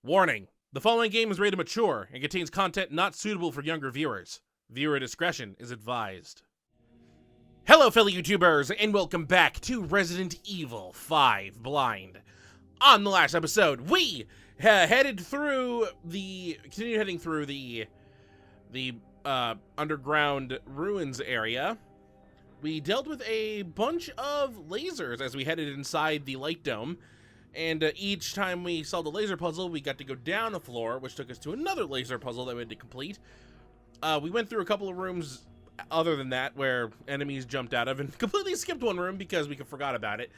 Warning. The following game is rated mature and contains content not suitable for younger viewers. Viewer discretion is advised. Hello fellow YouTubers, and welcome back to Resident Evil 5 Blind. On the last episode, we continued heading through the underground ruins area. We dealt with a bunch of lasers as we headed inside the light dome. And each time we solved a laser puzzle, we got to go down a floor, which took us to another laser puzzle that we had to complete. We went through a couple of rooms other than that where enemies jumped out of, and completely skipped one room because we forgot about it.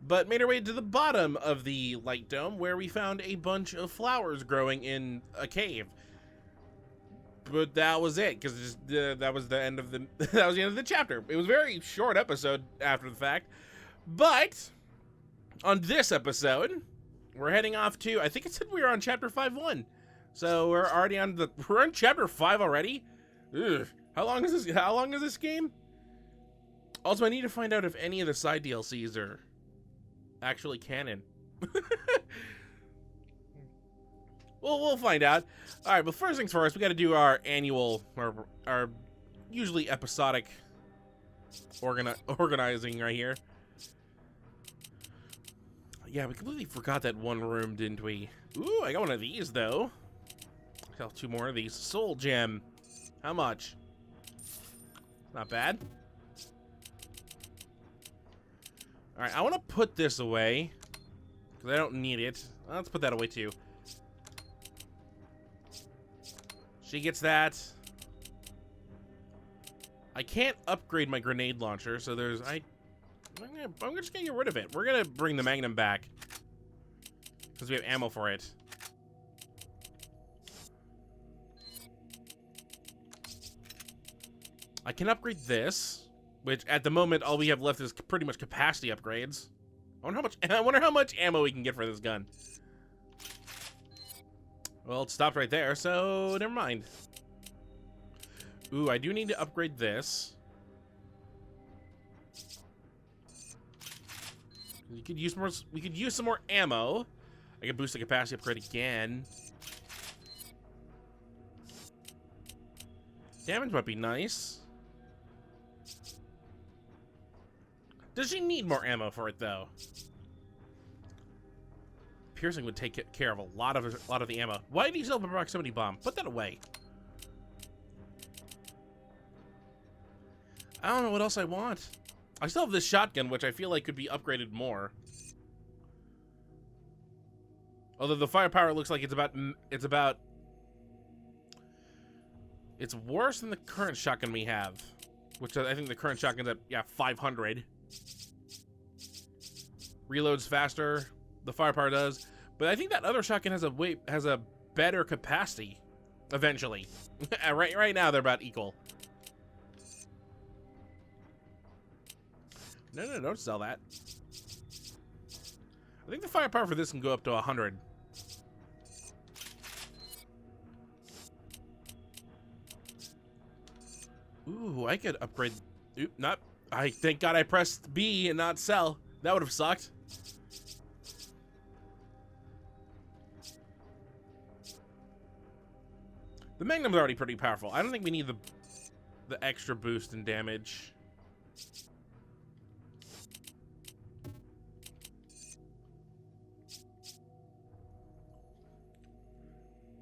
But made our way to the bottom of the light dome where we found a bunch of flowers growing in a cave. But that was it, because that was the end of the that was the end of the chapter. It was a very short episode after the fact, but on this episode, we're heading off to, I think it said we were on chapter 5-1. So we're already we're on chapter 5 already? Ugh. How long is this game? Also, I need to find out if any of the side DLCs are actually canon. Well, we'll find out. All right, but first things first, we got to do our annual, our usually episodic organizing right here. Yeah, we completely forgot that one room, didn't we? Ooh, I got one of these, though. Got two more of these. Soul gem. How much? Not bad. Alright, I want to put this away, because I don't need it. Let's put that away, too. She gets that. I can't upgrade my grenade launcher, so there's... I'm just gonna get rid of it. We're gonna bring the Magnum back because we have ammo for it. I can upgrade this, which at the moment all we have left is pretty much capacity upgrades. I wonder how much ammo we can get for this gun. Well, it stopped right there, so never mind. Ooh, I do need to upgrade this. We could use some more ammo. I could boost the capacity upgrade again. Damage might be nice. Does she need more ammo for it though? Piercing would take care of a lot of the ammo. Why do you still have a proximity bomb? Put that away. I don't know what else I want. I still have this shotgun, which I feel like could be upgraded more. Although the firepower looks like it's worse than the current shotgun we have, which I think the current shotgun's at 500. Reloads faster, the firepower does, but I think that other shotgun has a better capacity eventually. right now they're about equal. No, don't sell that. I think the firepower for this can go up to 100. Ooh, I could upgrade. Oop, not. Thank God I pressed B and not sell. That would have sucked. The Magnum's already pretty powerful. I don't think we need the extra boost in damage.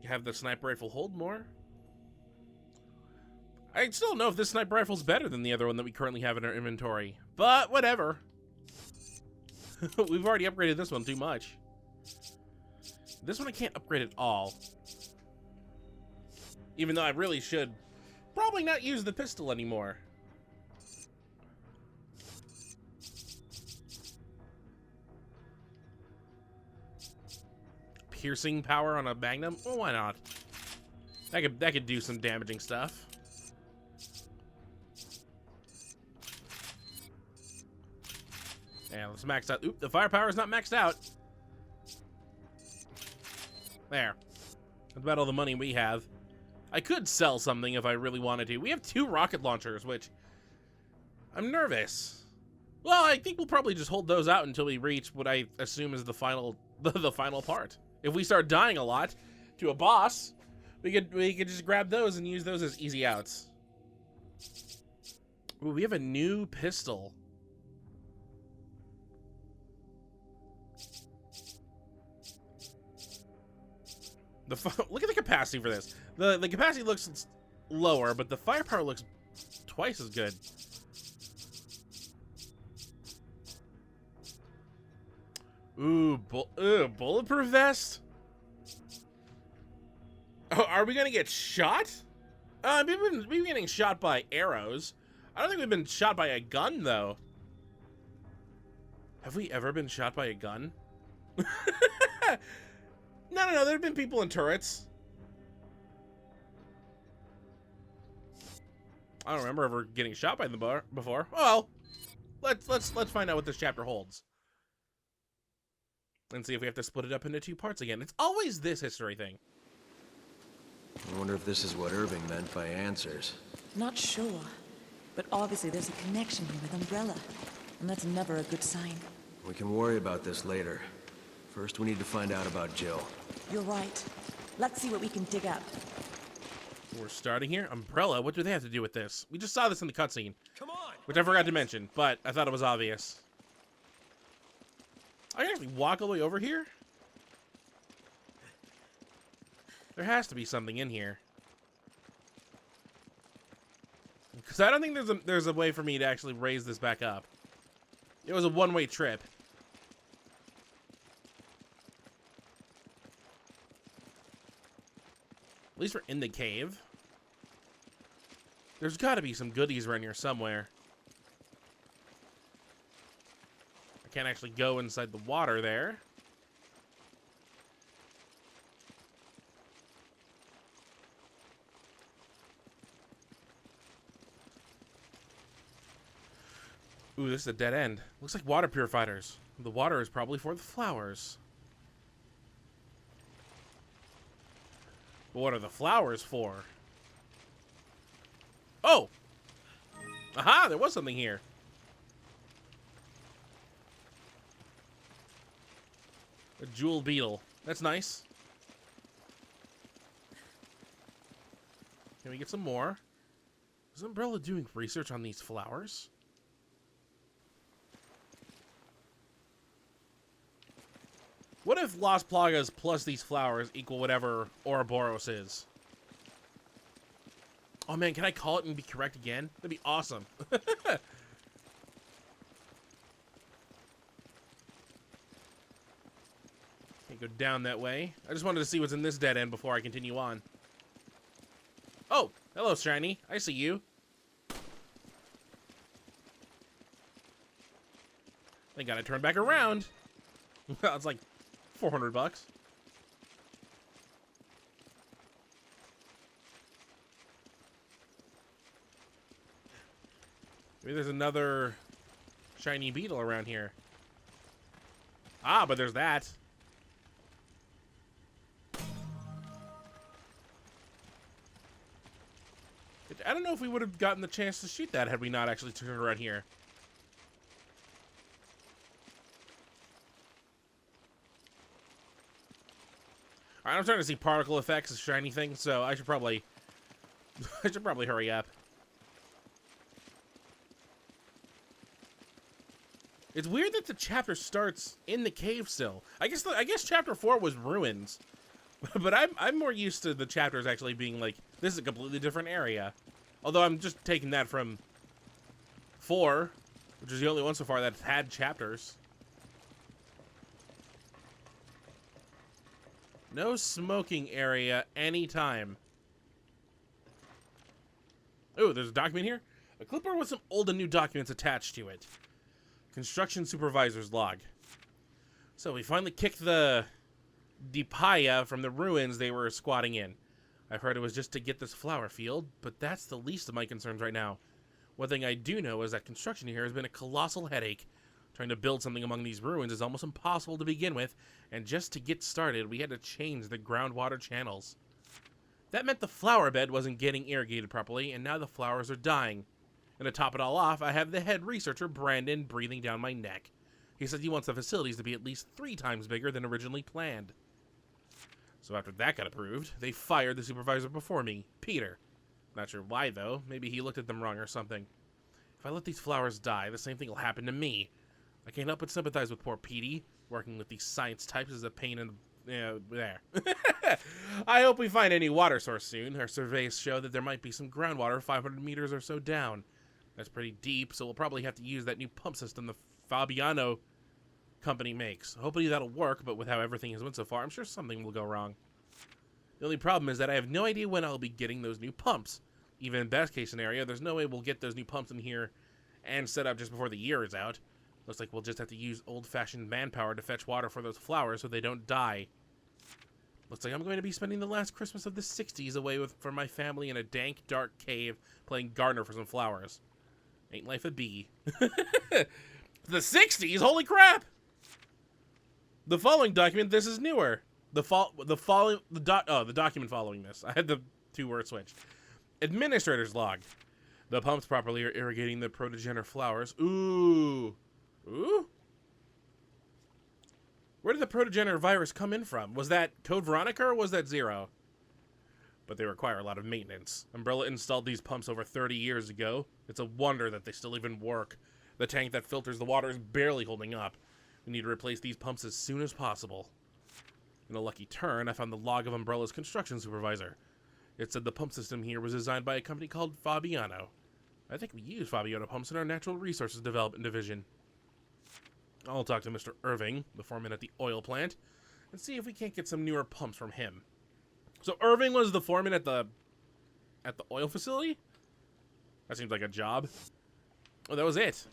Have the sniper rifle hold more. I still don't know if this sniper rifle's better than the other one that we currently have in our inventory, but whatever. We've already upgraded this one too much. This one I can't upgrade at all. Even though I really should probably not use the pistol anymore. Piercing power on a Magnum? Well, why not? That could do some damaging stuff. Yeah, let's max out. Oop, the firepower is not maxed out. There. That's about all the money we have. I could sell something if I really wanted to. We have 2 rocket launchers, which I'm nervous. Well, I think we'll probably just hold those out until we reach what I assume is the final part. if we start dying a lot to a boss, we could just grab those and use those as easy outs. Ooh, we have a new pistol. Look at the capacity for this. The capacity looks lower, but the firepower looks twice as good. Ooh, bulletproof vest? Oh, are we gonna get shot? We've been getting shot by arrows. I don't think we've been shot by a gun, though. Have we ever been shot by a gun? No, there have been people in turrets. I don't remember ever getting shot by them before. Well, let's find out what this chapter holds. And see if we have to split it up into 2 parts again. It's always this history thing. I wonder if this is what Irving meant by answers. Not sure, but obviously there's a connection here with Umbrella, and that's never a good sign. We can worry about this later. First, we need to find out about Jill. You're right. Let's see what we can dig up. We're starting here. Umbrella, what do they have to do with this? We just saw this in the cutscene. Come on! Which I forgot to mention, but I thought it was obvious. I can actually walk all the way over here? There has to be something in here. Because I don't think there's a way for me to actually raise this back up. It was a one-way trip. At least we're in the cave. There's got to be some goodies around here somewhere. I can't actually go inside the water there. Ooh, this is a dead end. Looks like water purifiers. The water is probably for the flowers. But what are the flowers for? Oh! Aha, there was something here. A jewel beetle. That's nice. Can we get some more? Is Umbrella doing research on these flowers? What if Las Plagas plus these flowers equal whatever Ouroboros is? Oh man, can I call it and be correct again? That'd be awesome. Okay, go down that way. I just wanted to see what's in this dead end before I continue on. Oh, hello, Shiny. I see you. Thank God I turned back around. It's like 400 bucks. Maybe there's another shiny beetle around here. Ah, but there's that. I don't know if we would have gotten the chance to shoot that had we not actually turned around here. I'm starting to see particle effects as shiny things, so I should probably hurry up. It's weird that the chapter starts in the cave still. I guess chapter 4 was ruins, but I'm more used to the chapters actually being like, this is a completely different area. Although I'm just taking that from 4, which is the only one so far that's had chapters. No smoking area anytime. Oh, there's a document here. A clipboard with some old and new documents attached to it. Construction supervisor's log. So we finally kicked the Dipaya from the ruins they were squatting in. I've heard it was just to get this flower field, but that's the least of my concerns right now. One thing I do know is that construction here has been a colossal headache. Trying to build something among these ruins is almost impossible to begin with, and just to get started, we had to change the groundwater channels. That meant the flower bed wasn't getting irrigated properly, and now the flowers are dying. And to top it all off, I have the head researcher, Brandon, breathing down my neck. He said he wants the facilities to be at least 3 times bigger than originally planned. So after that got approved, they fired the supervisor before me, Peter. Not sure why, though. Maybe he looked at them wrong or something. If I let these flowers die, the same thing will happen to me. I can't help but sympathize with poor Petey. Working with these science types is a pain in the... there. I hope we find any water source soon. Our surveys show that there might be some groundwater 500 meters or so down. That's pretty deep, so we'll probably have to use that new pump system the Fabiano company makes. Hopefully that'll work, but with how everything has went so far, I'm sure something will go wrong. The only problem is that I have no idea when I'll be getting those new pumps. Even in best case scenario, there's no way we'll get those new pumps in here and set up just before the year is out. Looks like we'll just have to use old-fashioned manpower to fetch water for those flowers so they don't die. Looks like I'm going to be spending the last Christmas of the 60s away from my family in a dank, dark cave playing gardener for some flowers. Ain't life a bee. The 60s? Holy crap! The following document, this is newer. The document following this. I had the two words switched. Administrator's log. The pumps properly are irrigating the protogenitor flowers. Ooh. Ooh? Where did the protogenitor virus come in from? Was that Code Veronica or was that Zero? But they require a lot of maintenance. Umbrella installed these pumps over 30 years ago. It's a wonder that they still even work. The tank that filters the water is barely holding up. We need to replace these pumps as soon as possible. In a lucky turn, I found the log of Umbrella's construction supervisor. It said the pump system here was designed by a company called Fabiano. I think we use Fabiano pumps in our Natural Resources Development Division. I'll talk to Mr. Irving, the foreman at the oil plant, and see if we can't get some newer pumps from him. So Irving was the foreman at the oil facility? That seems like a job. Oh, that was it.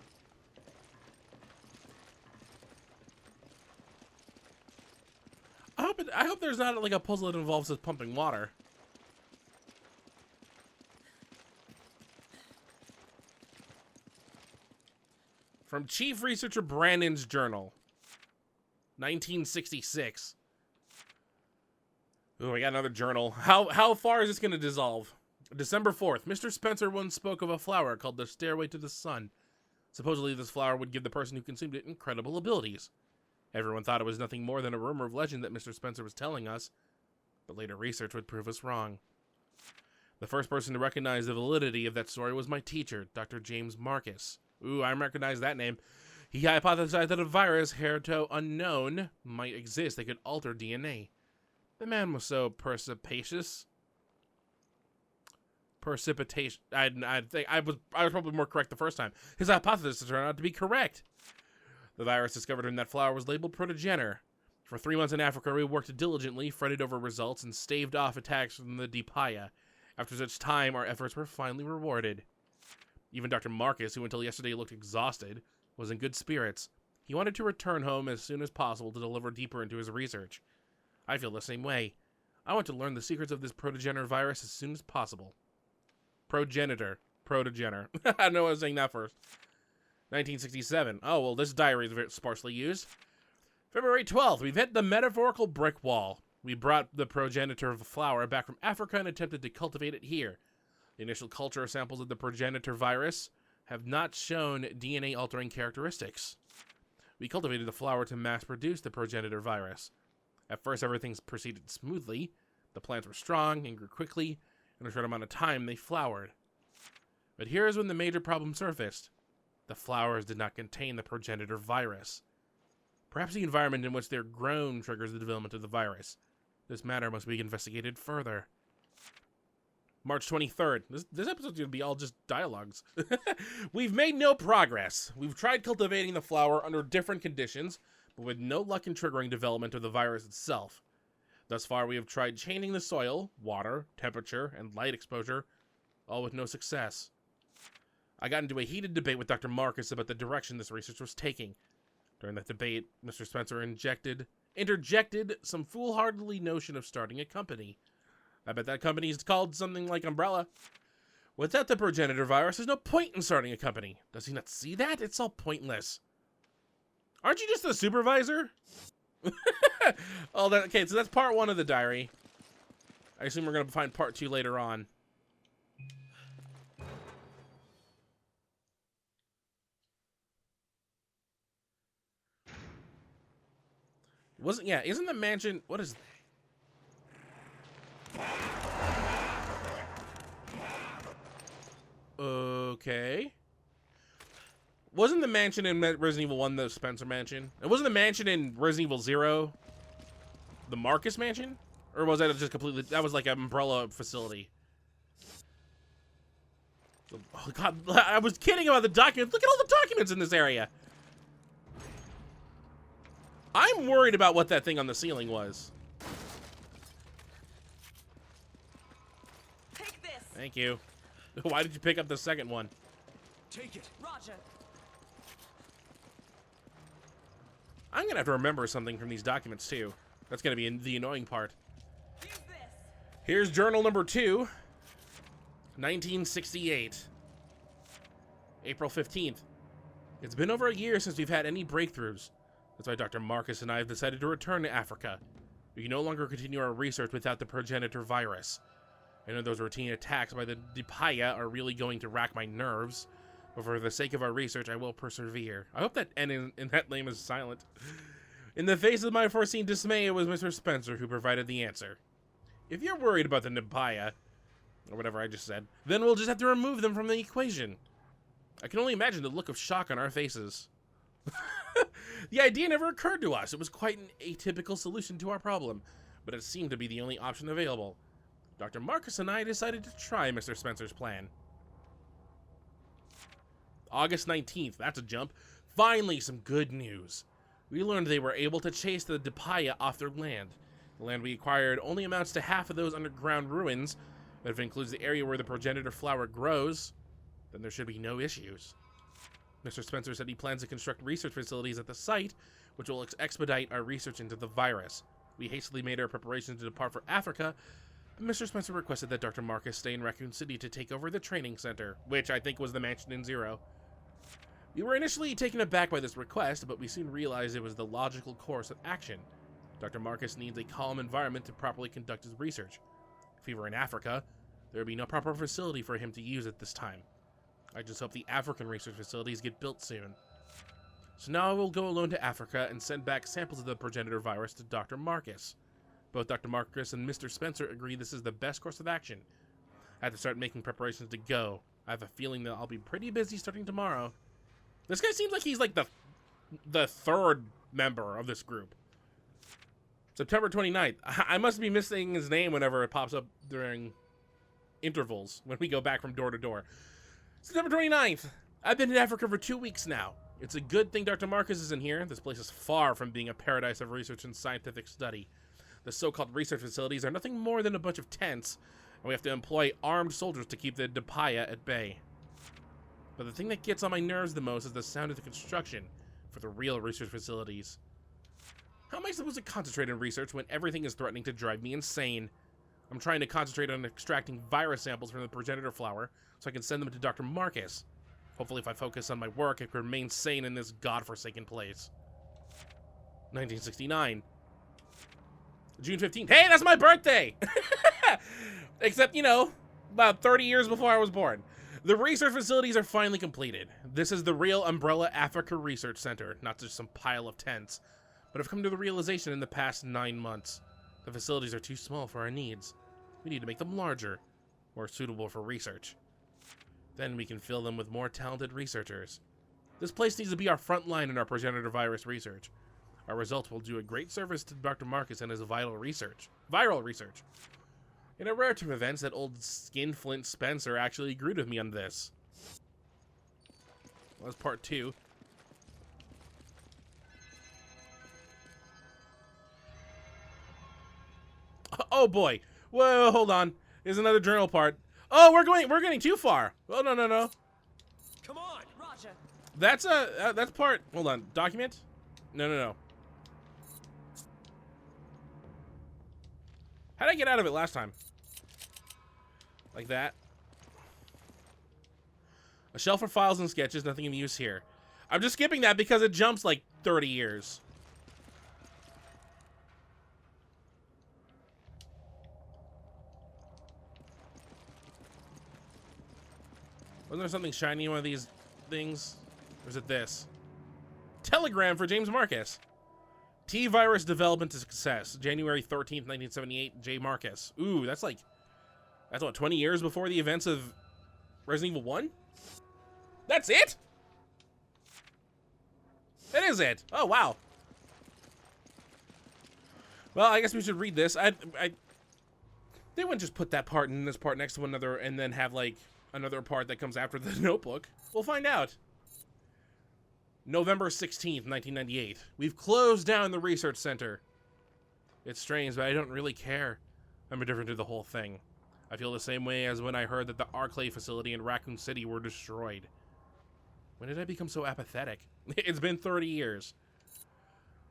I hope there's not like a puzzle that involves us pumping water. From Chief Researcher Brandon's journal. 1966. Ooh, we got another journal. How far is this going to dissolve? December 4th. Mr. Spencer once spoke of a flower called the Stairway to the Sun. Supposedly this flower would give the person who consumed it incredible abilities. Everyone thought it was nothing more than a rumor of legend that Mr. Spencer was telling us, but later research would prove us wrong. The first person to recognize the validity of that story was my teacher, Dr. James Marcus. Ooh, I recognize that name. He hypothesized that a virus, hereto unknown, might exist that could alter DNA. The man was so perspicacious. Precipitation. I think I was probably more correct the first time. His hypothesis turned out to be correct. The virus discovered in that flower was labeled protogenitor. For 3 months in Africa, we worked diligently, fretted over results, and staved off attacks from the Dipaya. After such time, our efforts were finally rewarded. Even Dr. Marcus, who until yesterday looked exhausted, was in good spirits. He wanted to return home as soon as possible to deliver deeper into his research. I feel the same way. I want to learn the secrets of this protogenitor virus as soon as possible. Progenitor. Protogenitor. I know I was saying that first. 1967. Oh, well, this diary is very sparsely used. February 12th. We've hit the metaphorical brick wall. We brought the progenitor flower back from Africa and attempted to cultivate it here. The initial culture samples of the progenitor virus have not shown DNA-altering characteristics. We cultivated the flower to mass-produce the progenitor virus. At first, everything proceeded smoothly. The plants were strong and grew quickly. In a short amount of time, they flowered. But here is when the major problem surfaced. The flowers did not contain the progenitor virus. Perhaps the environment in which they're grown triggers the development of the virus. This matter must be investigated further. March 23rd. This episode's going to be all just dialogues. We've made no progress. We've tried cultivating the flower under different conditions, but with no luck in triggering development of the virus itself. Thus far, we have tried changing the soil, water, temperature, and light exposure, all with no success. I got into a heated debate with Dr. Marcus about the direction this research was taking. During that debate, Mr. Spencer interjected some foolhardy notion of starting a company. I bet that company is called something like Umbrella. Without the progenitor virus, there's no point in starting a company. Does he not see that? It's all pointless. Aren't you just the supervisor? Okay, so that's part 1 of the diary. I assume we're going to find part 2 later on. Isn't the mansion, what is, Okay. Wasn't the mansion in Resident Evil 1 the Spencer Mansion? It wasn't the mansion in Resident Evil 0 the Marcus Mansion? Or was that just completely... That was like an umbrella facility. Oh, God. I was kidding about the documents. Look at all the documents in this area. I'm worried about what that thing on the ceiling was. Take this. Thank you. Why did you pick up the second one? Take it. Roger. I'm going to have to remember something from these documents, too. That's going to be the annoying part. Use this. Here's journal number 2. 1968. April 15th. It's been over a year since we've had any breakthroughs. That's why Dr. Marcus and I have decided to return to Africa. We can no longer continue our research without the progenitor virus. I know those routine attacks by the Dipaya are really going to rack my nerves, but for the sake of our research, I will persevere. I hope that N in that name is silent. In the face of my foreseen dismay, it was Mr. Spencer who provided the answer. If you're worried about the Dipaya, or whatever I just said, then we'll just have to remove them from the equation. I can only imagine the look of shock on our faces. The idea never occurred to us. It was quite an atypical solution to our problem, but it seemed to be the only option available. Dr. Marcus and I decided to try Mr. Spencer's plan. August 19th, that's a jump. Finally, some good news. We learned they were able to chase the Dipaya off their land. The land we acquired only amounts to half of those underground ruins, but if it includes the area where the progenitor flower grows, then there should be no issues. Mr. Spencer said he plans to construct research facilities at the site, which will expedite our research into the virus. We hastily made our preparations to depart for Africa, but Mr. Spencer requested that Dr. Marcus stay in Raccoon City to take over the training center, which I think was the mansion in Zero. We were initially taken aback by this request, but we soon realized it was the logical course of action. Dr. Marcus needs a calm environment to properly conduct his research. If he were in Africa, there would be no proper facility for him to use at this time. I just hope the African research facilities get built soon. So now I will go alone to Africa and send back samples of the progenitor virus to Dr. Marcus. Both Dr. Marcus and Mr. Spencer agree this is the best course of action. I have to start making preparations to go. I have a feeling that I'll be pretty busy starting tomorrow. This guy seems like he's like the third member of this group. September 29th. I must be missing his name whenever it pops up during intervals when we go back from door to door. September 29th. I've been in Africa for 2 weeks now. It's a good thing Dr. Marcus isn't here. This place is far from being a paradise of research and scientific study. The so-called research facilities are nothing more than a bunch of tents, and we have to employ armed soldiers to keep the Dipaya at bay. But the thing that gets on my nerves the most is the sound of the construction for the real research facilities. How am I supposed to concentrate on research when everything is threatening to drive me insane? I'm trying to concentrate on extracting virus samples from the progenitor flower so I can send them to Dr. Marcus. Hopefully if I focus on my work, I can remain sane in this godforsaken place. 1969. June 15th. Hey, that's my birthday! Except, you know, about 30 years before I was born. The research facilities are finally completed. This is the real Umbrella Africa Research Center, not just some pile of tents. But I've come to the realization in the past 9 months. The facilities are too small for our needs. We need to make them larger, more suitable for research. Then we can fill them with more talented researchers. This place needs to be our front line in our progenitor virus research. Our results will do a great service to Dr. Marcus and his viral research. In a rare turn of events, that old skinflint Spencer actually agreed with me on this. Well, that's part 2. Oh boy. Whoa, hold on. Here's another journal part. Oh, we're getting too far. Oh, no. Come on. Roger. That's part. Hold on. Document? No. How'd I get out of it last time? Like that. A shelf for files and sketches, nothing of use here. I'm just skipping that because it jumps like 30 years. Wasn't there something shiny in one of these things? Or is it this? Telegram for James Marcus. T-virus development to success. January 13th, 1978, J. Marcus. Ooh, that's what, 20 years before the events of Resident Evil 1? That's it? That is it. Oh, wow. Well, I guess we should read this. They wouldn't just put that part and this part next to one another and then have, like, another part that comes after the notebook. We'll find out. November 16th, 1998. We've closed down the research center. It's strange, but I don't really care. I'm indifferent to the whole thing. I feel the same way as when I heard that the Arklay facility in Raccoon City were destroyed. When did I become so apathetic? It's been 30 years.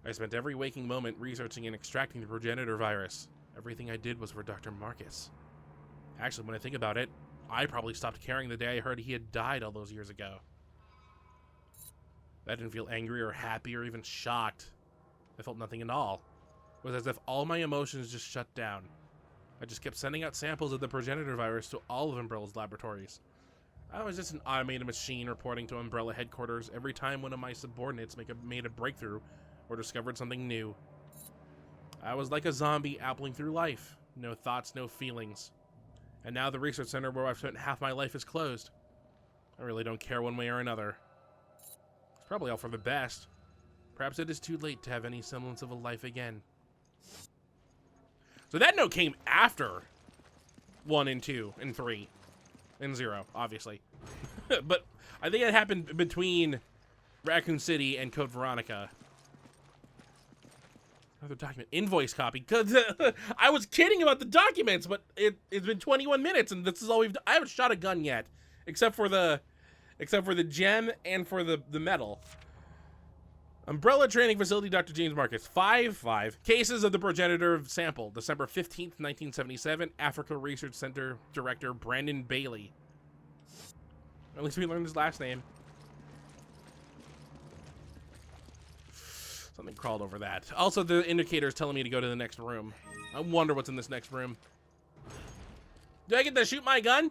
I spent every waking moment researching and extracting the progenitor virus. Everything I did was for Dr. Marcus. Actually, when I think about it, I probably stopped caring the day I heard he had died all those years ago. I didn't feel angry or happy or even shocked. I felt nothing at all. It was as if all my emotions just shut down. I just kept sending out samples of the progenitor virus to all of Umbrella's laboratories. I was just an automated machine reporting to Umbrella headquarters every time one of my subordinates made a breakthrough or discovered something new. I was like a zombie appling through life. No thoughts, no feelings. And now the research center where I've spent half my life is closed. I really don't care one way or another. It's probably all for the best. Perhaps it is too late to have any semblance of a life again. So that note came after 1 and 2 and 3 and 0, obviously. But I think it happened between Raccoon City and Code Veronica. Another document. Invoice copy. Cause I was kidding about the documents, but it's been 21 minutes and this is all we've done. I haven't shot a gun yet, except for the gem and for the metal. Umbrella Training Facility, Dr. James Marcus. 5 cases of the progenitor sample. December 15th, 1977. Africa Research Center Director Brandon Bailey. At least we learned his last name. Something crawled over that. Also, the indicator is telling me to go to the next room. I wonder what's in this next room. Do I get to shoot my gun?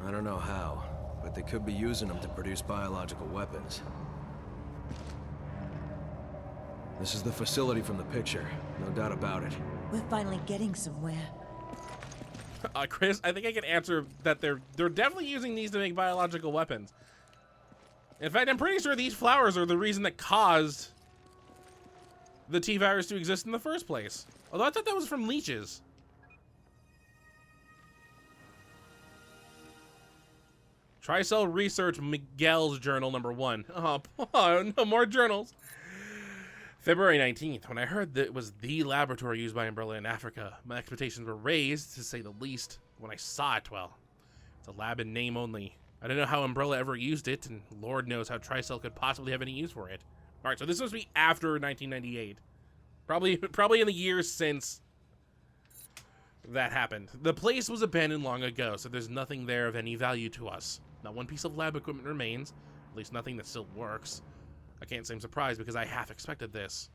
I don't know how, but they could be using them to produce biological weapons. This is the facility from the picture, no doubt about it. We're finally getting somewhere. Chris, I think I can answer that they're definitely using these to make biological weapons. In fact, I'm pretty sure these flowers are the reason that caused the T-virus to exist in the first place. Although I thought that was from leeches. Tricell Research Miguel's Journal #1. Oh, no more journals. February 19th, when I heard that it was the laboratory used by Umbrella in Africa, my expectations were raised, to say the least. When I saw it, well, it's a lab in name only. I don't know how Umbrella ever used it, and Lord knows how Tricell could possibly have any use for it. Alright, so this must be after 1998. Probably in the years since that happened. The place was abandoned long ago, so there's nothing there of any value to us. Not one piece of lab equipment remains, at least nothing that still works. I can't say I'm surprised because I half expected this.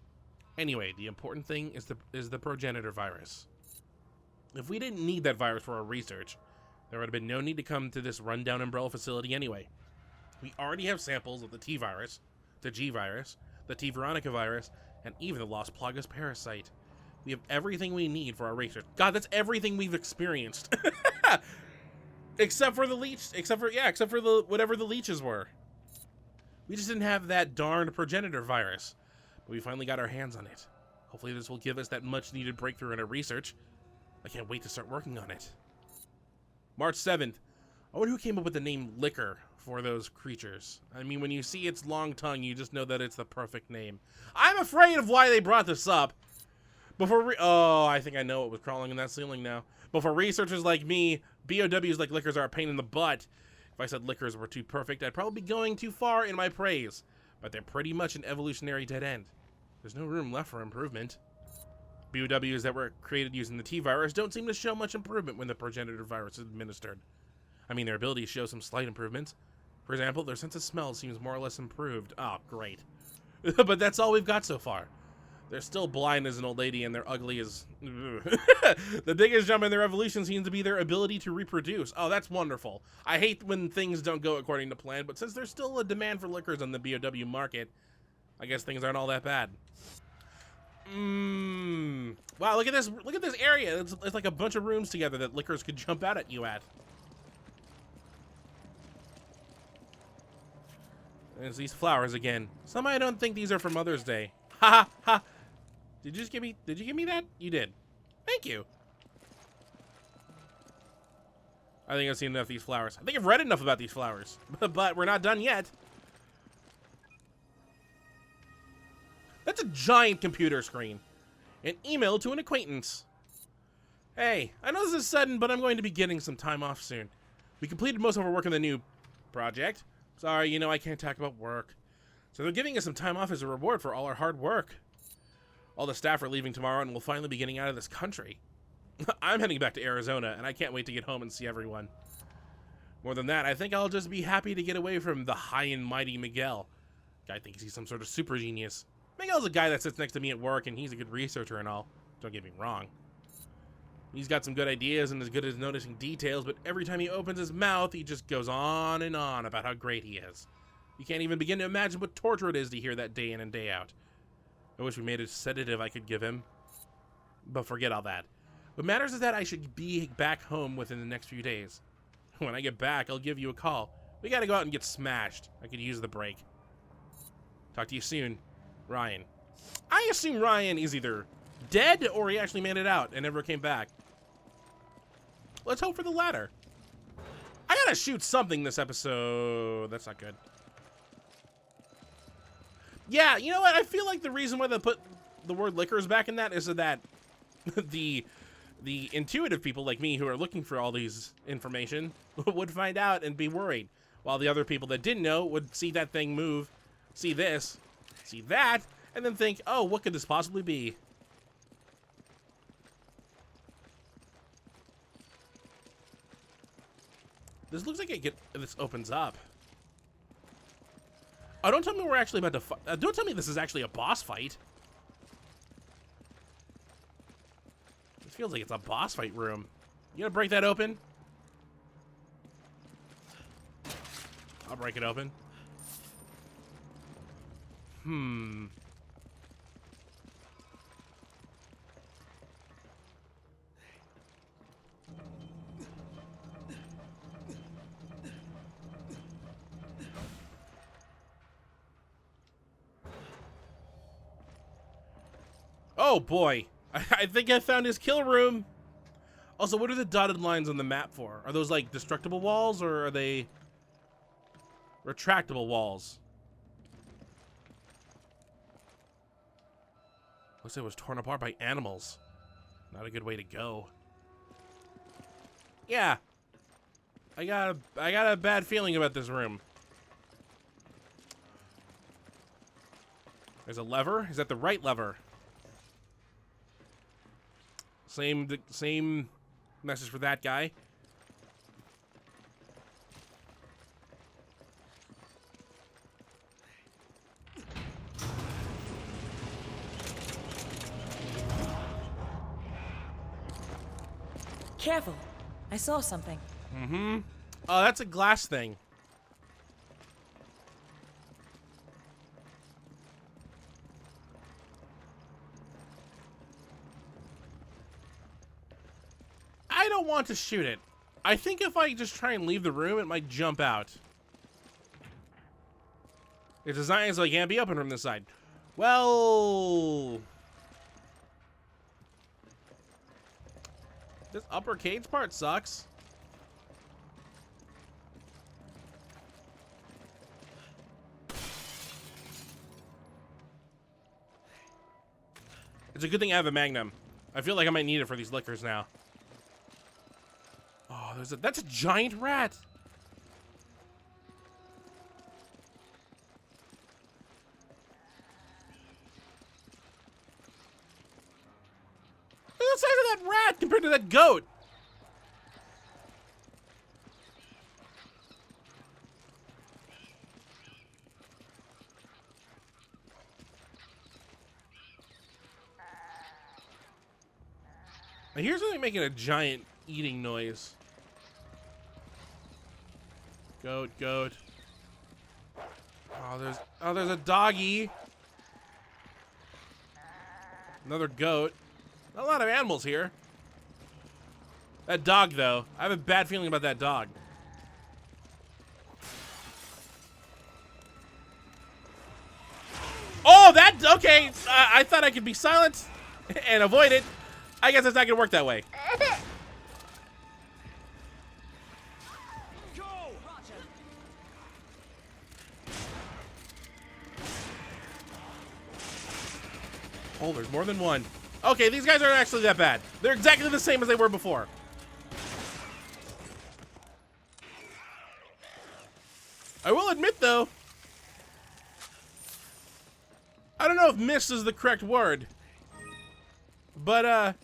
Anyway, the important thing is the progenitor virus. If we didn't need that virus for our research, there would have been no need to come to this rundown Umbrella facility anyway. We already have samples of the T-virus, the G-virus, the T. Veronica virus, and even the Los Plagas parasite. We have everything we need for our research. God, that's everything we've experienced. Except for the leech, except for the whatever the leeches were. We just didn't have that darned progenitor virus, but we finally got our hands on it. Hopefully this will give us that much needed breakthrough in our research. I can't wait to start working on it. March 7th. I wonder who came up with the name Liquor for those creatures. I mean, when you see its long tongue, you just know that it's the perfect name. I'm afraid of why they brought this up. Oh, I think I know what was crawling in that ceiling now. But for researchers like me, BOWs like Liquors are a pain in the butt. If I said Liquors were too perfect, I'd probably be going too far in my praise. But they're pretty much an evolutionary dead end. There's no room left for improvement. BOWs that were created using the T-virus don't seem to show much improvement when the progenitor virus is administered. I mean, their abilities show some slight improvements. For example, their sense of smell seems more or less improved. Oh, great. But that's all we've got so far. They're still blind as an old lady, and they're ugly as... The biggest jump in their evolution seems to be their ability to reproduce. Oh, that's wonderful. I hate when things don't go according to plan, but since there's still a demand for liquors on the BOW market, I guess things aren't all that bad. Wow, look at this. Look at this area. It's like a bunch of rooms together that lickers could jump out at you at. There's these flowers again. Somehow I don't think these are for Mother's Day. Ha ha ha. Did you give me that? You did. Thank you. I think I've seen enough of these flowers. I think I've read enough about these flowers. But we're not done yet. That's a giant computer screen. An email to an acquaintance. Hey, I know this is sudden, but I'm going to be getting some time off soon. We completed most of our work on the new project. Sorry, you know I can't talk about work. So they're giving us some time off as a reward for all our hard work. All the staff are leaving tomorrow and we'll finally be getting out of this country. I'm heading back to Arizona and I can't wait to get home and see everyone. More than that, I think I'll just be happy to get away from the high and mighty Miguel. Guy thinks he's some sort of super genius. Miguel's a guy that sits next to me at work and he's a good researcher and all. Don't get me wrong. He's got some good ideas and is good at noticing details, but every time he opens his mouth, he just goes on and on about how great he is. You can't even begin to imagine what torture it is to hear that day in and day out. I wish we made a sedative I could give him. But forget all that. What matters is that I should be back home within the next few days. When I get back, I'll give you a call. We gotta go out and get smashed. I could use the break. Talk to you soon, Ryan. I assume Ryan is either dead or he actually made it out and never came back. Let's hope for the latter. I gotta shoot something this episode. That's not good. Yeah, you know what? I feel like the reason why they put the word liquors back in that is so that the intuitive people like me who are looking for all these information would find out and be worried, while the other people that didn't know would see that thing move, see this, see that, and then think, oh, what could this possibly be? This looks like this opens up. Oh, don't tell me we're actually about to don't tell me this is actually a boss fight. This feels like it's a boss fight room. You gonna break that open? I'll break it open. Oh boy, I think I found his kill room. Also, what are the dotted lines on the map for? Are those like destructible walls or are they retractable walls? Looks like it was torn apart by animals. Not a good way to go. Yeah, I got a bad feeling about this room. There's a lever. Is that the right lever? Same message for that guy. Careful. I saw something. Oh, that's a glass thing. I don't want to shoot it. I think if I just try and leave the room, it might jump out. It's designed so it can't be opened from this side. Well, this upper cage part sucks. It's a good thing I have a Magnum. I feel like I might need it for these liquors now. Oh, that's a giant rat. Look at the size of that rat compared to that goat. I hear something making a giant eating noise. Goat, goat. Oh, there's a doggy. Another goat. Not a lot of animals here. That dog, though. I have a bad feeling about that dog. Oh, that... Okay, I thought I could be silent and avoid it. I guess it's not going to work that way. Oh, there's more than one. Okay, these guys aren't actually that bad. They're exactly the same as they were before. I will admit, though, I don't know if miss is the correct word. But,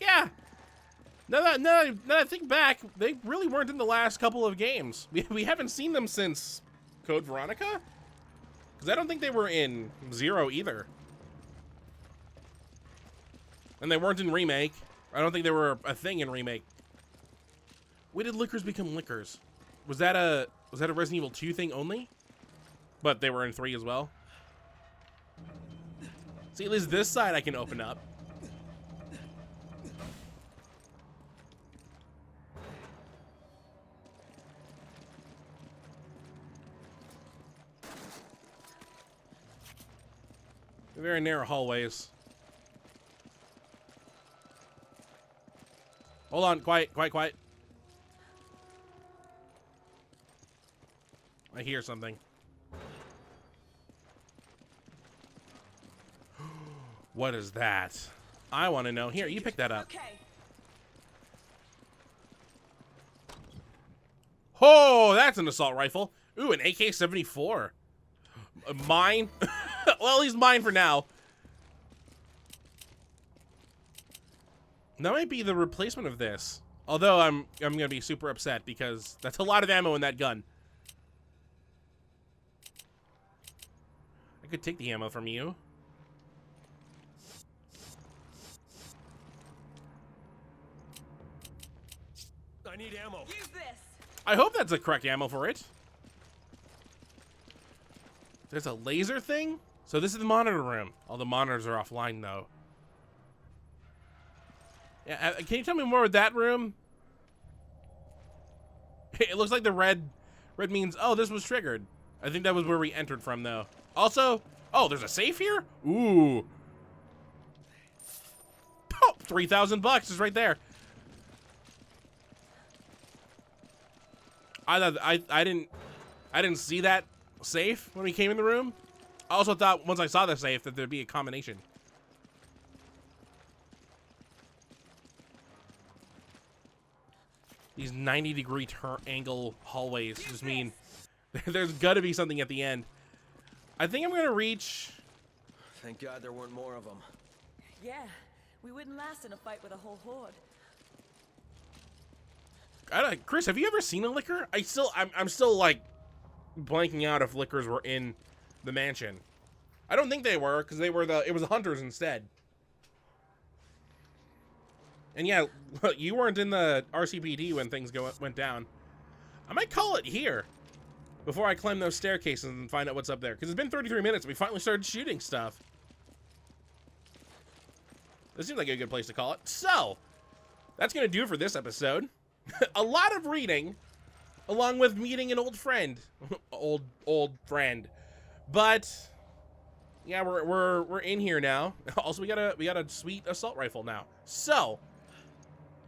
yeah. Now that I think back, they really weren't in the last couple of games. We haven't seen them since Code Veronica? Because I don't think they were in Zero either. And they weren't in Remake. I don't think they were a thing in Remake. When did liquors become liquors? Was that a Resident Evil 2 thing only? But they were in 3 as well. See, at least this side I can open up. Very narrow hallways. Hold on, quiet. I hear something. What is that? I want to know. Here, you pick that up. Okay. Oh, that's an assault rifle. Ooh, an AK-74. Mine? Well, he's mine for now. That might be the replacement of this. Although I'm gonna be super upset because that's a lot of ammo in that gun. I could take the ammo from you. I need ammo. Use this. I hope that's the correct ammo for it. There's a laser thing? So this is the monitor room. All the monitors are offline though. Yeah, can you tell me more about that room? It looks like the red means, oh, this was triggered. I think that was where we entered from though. Also, oh, there's a safe here? Ooh. Oh, $3,000 is right there. I didn't see that safe when we came in the room. I also thought once I saw the safe that there'd be a combination. These 90-degree angle hallways just mean there's gotta be something at the end. I think I'm gonna reach. Thank God there weren't more of them. Yeah, we wouldn't last in a fight with a whole horde. Chris, have you ever seen a liquor? I'm still like blanking out if liquors were in the mansion. I don't think they were because it was the hunters instead. And yeah, you weren't in the RCPD when things went down. I might call it here before I climb those staircases and find out what's up there. Because it's been 33 minutes and we finally started shooting stuff. This seems like a good place to call it. So, that's going to do it for this episode. A lot of reading, along with meeting an old friend. old friend. But, yeah, we're in here now. Also, we got a sweet assault rifle now. So,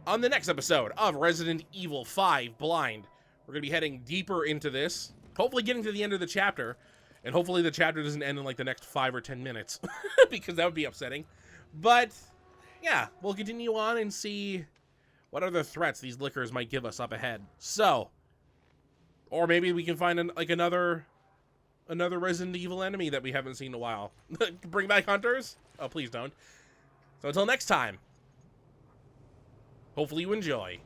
on the next episode of Resident Evil 5 Blind, we're going to be heading deeper into this, hopefully getting to the end of the chapter, and hopefully the chapter doesn't end in like the next 5 or 10 minutes, because that would be upsetting. But, yeah, we'll continue on and see what other threats these liquors might give us up ahead. So, or maybe we can find another Resident Evil enemy that we haven't seen in a while. Bring back hunters? Oh, please don't. So until next time, hopefully you enjoy.